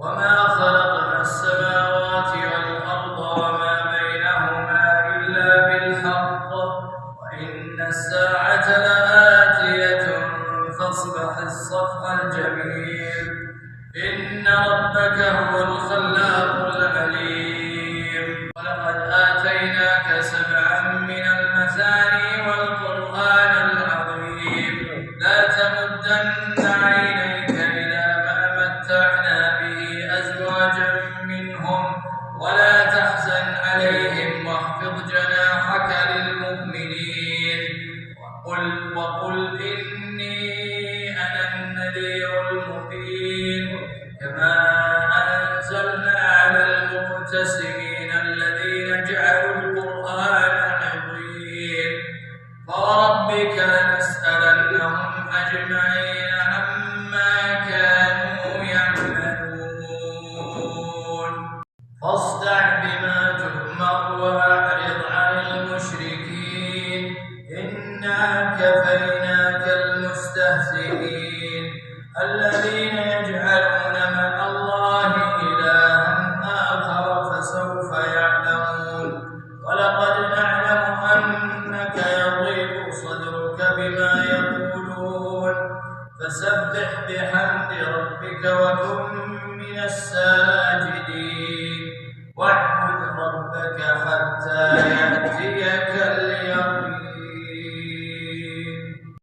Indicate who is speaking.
Speaker 1: وما خلقنا السماوات والأرض وما بينهما إلا بالحق وإن الساعة لآتية فاصفح الصفح الجميل إن ربك هو الخلاق العليم ولقد آتيناك سبعا من المثاني والقرآن العظيم لا تمدن عينيك إلى ما متعنا به أزواجا منهم ولا تحزن عليهم واخفض جناحك للمؤمنين وقل إني أنا النذير المبين كما أنزلنا على المقتسمين الذين جعلوا القرآن عظيم فوربك لنسألنهم أجمعين عما كانوا يعملون فاصدع بما تؤمر وأعرض عن المشركين إنا كفيناك المستهزئين الذين يجعلون مع الله إلها آخر فسوف يعلمون ولقد نعلم أنك يضيق صدرك بما يقولون فسبح بحمد ربك وكن من الساجدين واعبد ربك حتى يأتيك